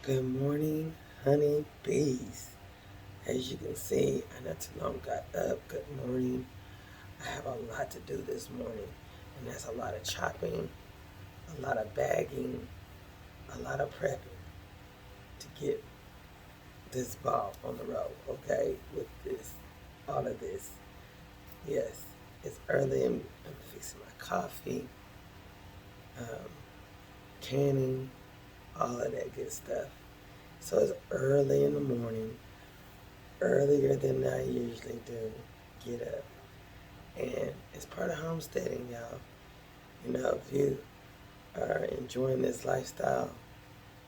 Good morning, honey bees. As you can see, I not too long got up. Good morning. I have a lot to do this morning, and that's a lot of chopping, a lot of bagging, a lot of prepping to get this ball on the road, okay? With this, all of this. Yes, it's early. I'm fixing my coffee, um, canning, all of that good stuff. So it's early in the morning, earlier than I usually do get up. And it's part of homesteading, y'all. You know, if you are enjoying this lifestyle,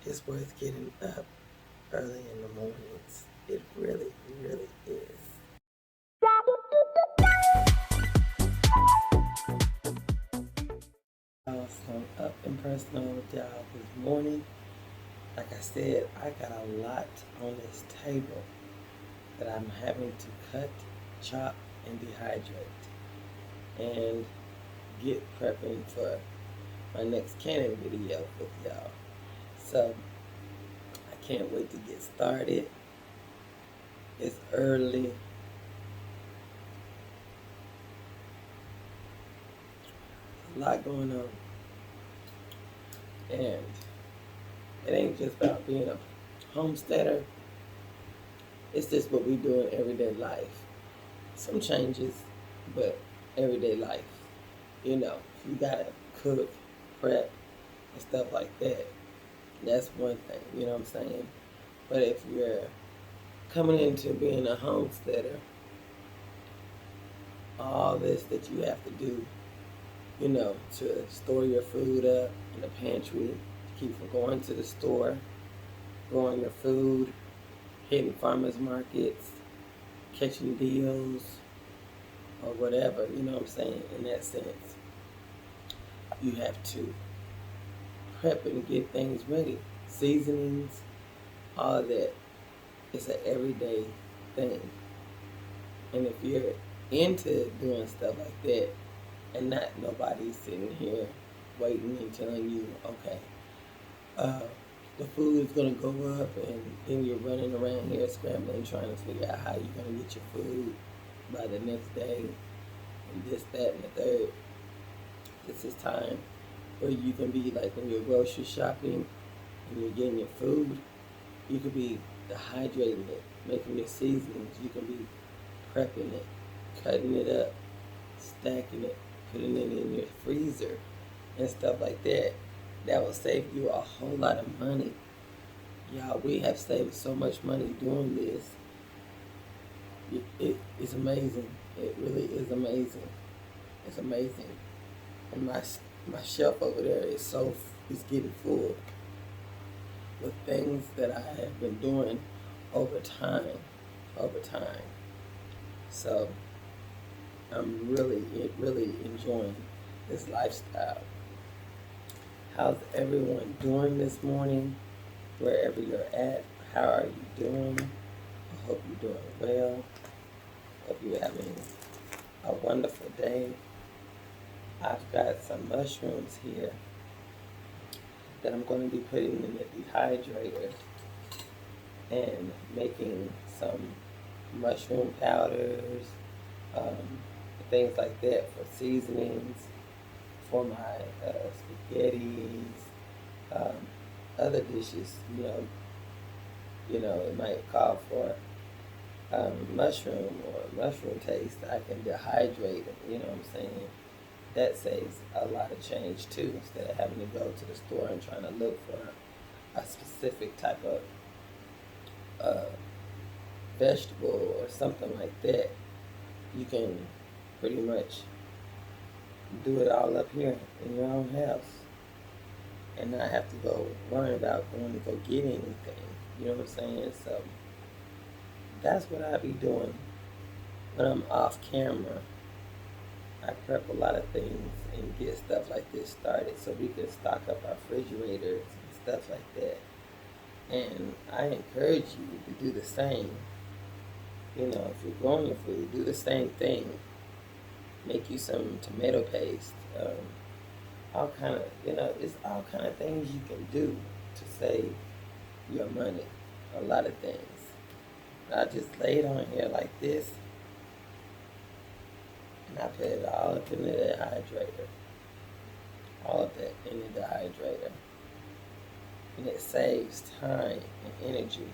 it's worth getting up early in the mornings. It really, really is. So I'm up and personal with y'all this morning. Like I said, I got a lot on this table that I'm having to cut, chop, and dehydrate, and get prepping for my next canning video with y'all. So I can't wait to get started. It's early. A lot going on. And it ain't just about being a homesteader. It's just what we do in everyday life. Some changes, but everyday life. You know, you gotta cook, prep, and stuff like that. That's one thing, you know what I'm saying? But if you're coming into being a homesteader, all this that you have to do, you know, to store your food up in the pantry, to keep from going to the store, growing your food, hitting farmers markets, catching deals, or whatever, you know what I'm saying, in that sense. You have to prep and get things ready. Seasonings, all of that. It's an everyday thing. And if you're into doing stuff like that, and not nobody sitting here waiting and telling you, okay, uh, the food is gonna go up, and then you're running around here scrambling, trying to figure out how you're gonna get your food by the next day, and this, that, and the third. This is time where you can be like when you're grocery shopping and you're getting your food, you could be dehydrating it, making your seasonings. You can be prepping it, cutting it up, stacking it, putting it in your freezer, and stuff like that. That will save you a whole lot of money. Y'all, we have saved so much money doing this. It's amazing. It really is amazing. It's amazing. And my shelf over there is getting full with things that I have been doing over time, over time. So I'm really enjoying this lifestyle. How's everyone doing this morning? Wherever you're at, how are you doing? I hope you're doing well. Hope you're having a wonderful day. I've got some mushrooms here that I'm going to be putting in the dehydrator and making some mushroom powders, things like that for seasonings, for my spaghettis, um, other dishes. It might call for mushroom or mushroom taste. I can dehydrate it. You know what I'm saying? That saves a lot of change too. Instead of having to go to the store and trying to look for a specific type of uh, vegetable or something like that, you can pretty much do it all up here in your own house and not have to go worry about going to go get anything. You know what I'm saying? So that's what I be doing when I'm off camera. I prep a lot of things and get stuff like this started so we can stock up our refrigerators and stuff like that. And I encourage you to do the same. You know, if you're growing your food, do the same thing. Make you some tomato paste. All kind of, it's all kind of things you can do to save your money. A lot of things. I just lay it on here like this, and I put it all up in the dehydrator. All of that in the dehydrator. And it saves time and energy.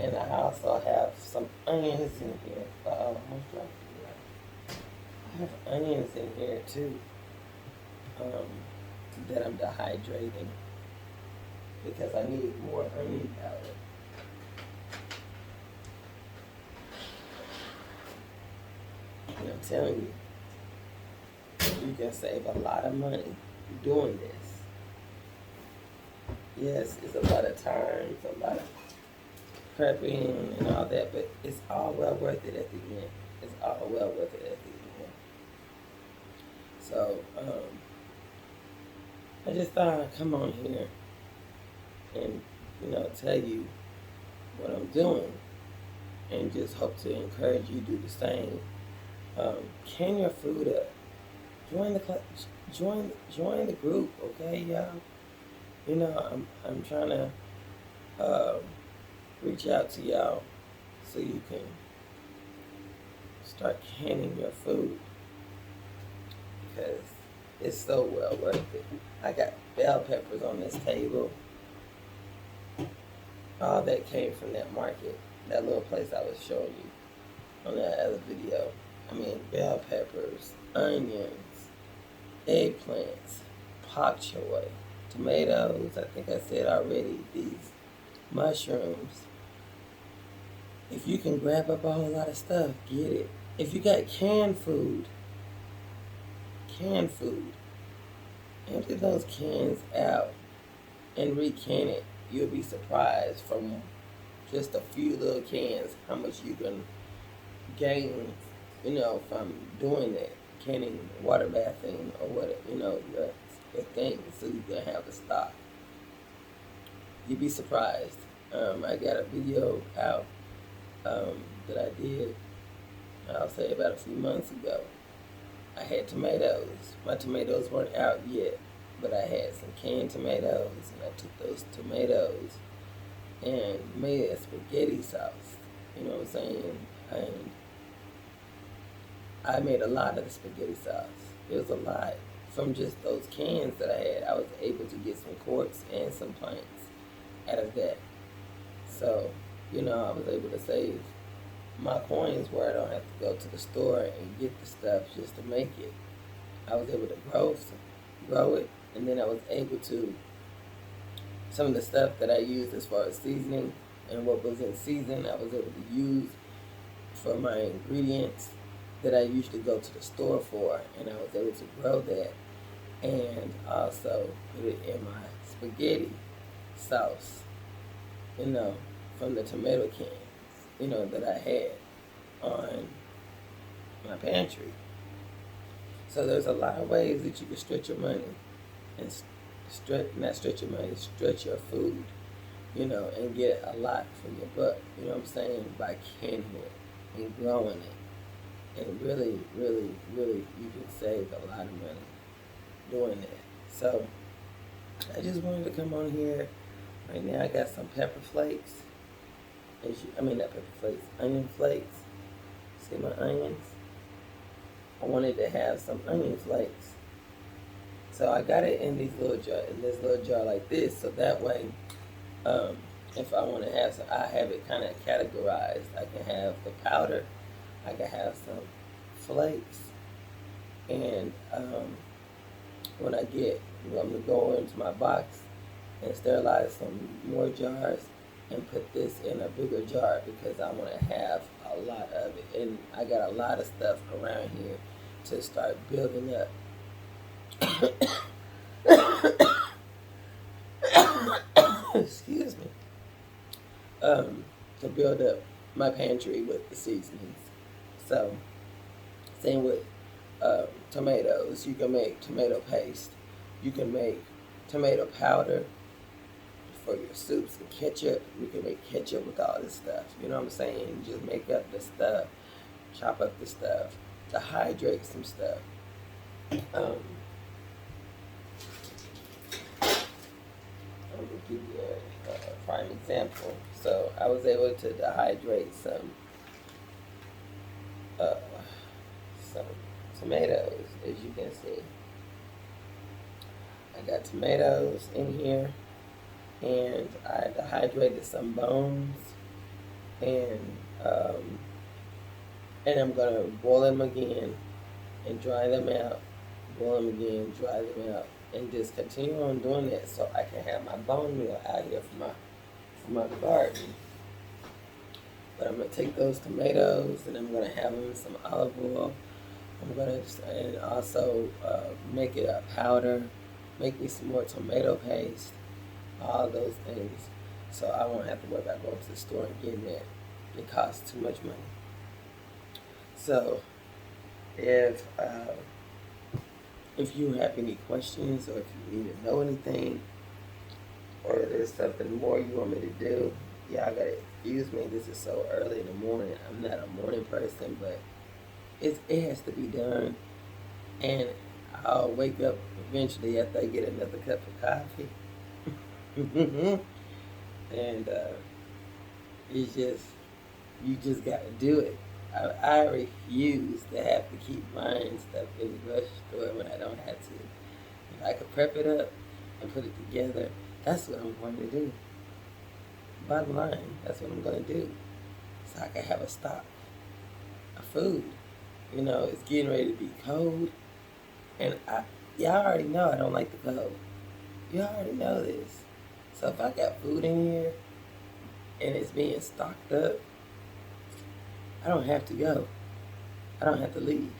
And I also have some onions in here. Almost dropped it. I have onions in here too, that I'm dehydrating because I need more onion powder. And I'm telling you, you can save a lot of money doing this. Yes, it's a lot of time, it's a lot of prepping and all that, but it's all well worth it at the end. It's all well worth it at the end. So, I just thought I'd come on here and, tell you what I'm doing and just hope to encourage you to do the same. Can your food up. Join the class. Join the group, okay, y'all? I'm trying to reach out to y'all so you can start canning your food because it's so well worth it. I got bell peppers on this table. All that came from that market, that little place I was showing you on that other video. I mean, bell peppers, onions, eggplants, pak choy, tomatoes, I think I said already, these mushrooms. If you can grab up a whole lot of stuff, get it. If you got canned food, empty those cans out and recan it. You'll be surprised from just a few little cans how much you can gain, from doing that. Canning, water bathing, or what, your thing, so you can have a stock. You'd be surprised. I got a video out that I did, I'll say about a few months ago. I had tomatoes. My tomatoes weren't out yet, but I had some canned tomatoes, and I took those tomatoes and made a spaghetti sauce. You know what I'm saying? And I made a lot of the spaghetti sauce. It was a lot from just those cans that I had. I was able to get some quarts and some pints out of that. So, I was able to save my coins where I don't have to go to the store and get the stuff just to make it. I was able to grow it, and then I was able to, some of the stuff that I used as far as seasoning and what was in season, I was able to use for my ingredients that I usually go to the store for, and I was able to grow that and also put it in my spaghetti sauce, from the tomato cans, that I had on my pantry. So there's a lot of ways that you can stretch your money and stretch your food, and get a lot from your buck, by canning it and growing it. And really, really, really, you can save a lot of money doing that. So I just wanted to come on here. Right now I got some pepper flakes. Not pepper flakes, onion flakes. See my onions? I wanted to have some onion flakes. So I got it in this little jar like this, so that way, if I want to have some, I have it kind of categorized. I can have the powder, I can have some flakes, and when I'm going to go into my box and sterilize some more jars and put this in a bigger jar because I want to have a lot of it. And I got a lot of stuff around here to start building up. Excuse me. To build up my pantry with the seasonings. So, same with tomatoes. You can make tomato paste. You can make tomato powder for your soups and ketchup. You can make ketchup with all this stuff. You know what I'm saying? Just make up the stuff, chop up the stuff, dehydrate some stuff. I'm gonna give you prime example. So I was able to dehydrate uh, some tomatoes, as you can see. I got tomatoes in here, and I dehydrated some bones, and um, I'm gonna boil them again and dry them out. Boil them again, dry them out, and just continue on doing that so I can have my bone meal out here for my garden. But I'm gonna take those tomatoes and I'm gonna have them in some olive oil. I'm gonna and also make it a powder, make me some more tomato paste, all those things, so I won't have to worry about going to the store and getting that. It costs too much money. So if you have any questions, or if you need to know anything, or there's something more you want me to do, y'all gotta excuse me. This is so early in the morning. I'm not a morning person, but it has to be done. And I'll wake up eventually after I get another cup of coffee. And it's just, you just gotta do it. I refuse to have to keep buying stuff in the grocery store when I don't have to. If I could prep it up and put it together, that's what I'm going to do. Bottom line, that's what I'm going to do. So I can have a stock of food. You know, it's getting ready to be cold. And y'all already know I don't like the cold. Y'all already know this. So if I got food in here and it's being stocked up, I don't have to go. I don't have to leave.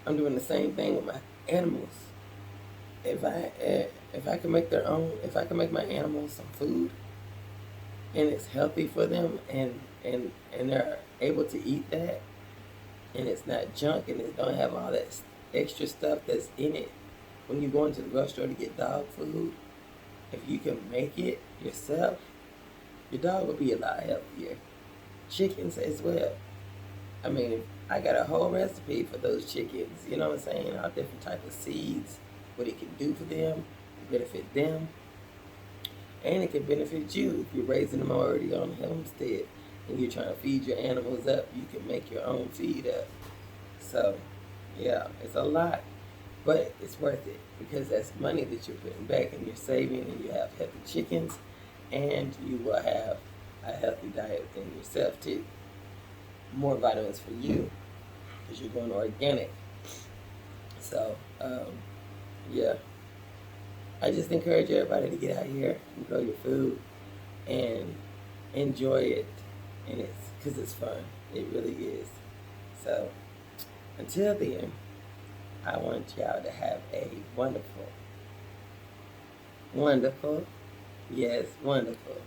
I'm doing the same thing with my animals. If I can make my animals some food, and it's healthy for them, and they're able to eat that, and it's not junk, and it don't have all that extra stuff that's in it. When you go into the grocery store to get dog food, if you can make it yourself, your dog will be a lot healthier. Chickens as well. I mean, I got a whole recipe for those chickens, you know what I'm saying? All different types of seeds, what it can do for them, benefit them, and it can benefit you if you're raising them already on a homestead and you're trying to feed your animals up. You can make your own feed up. So, yeah, it's a lot, but it's worth it because that's money that you're putting back and you're saving, and you have healthy chickens, and you will have a healthy diet within yourself too. More vitamins for you because you're going organic. So, yeah. I just encourage everybody to get out here and grow your food and enjoy it. And it's because it's fun. It really is. So, until then, I want y'all to have a wonderful, wonderful, yes, wonderful,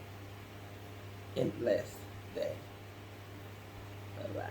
and blessed day. Bye-bye.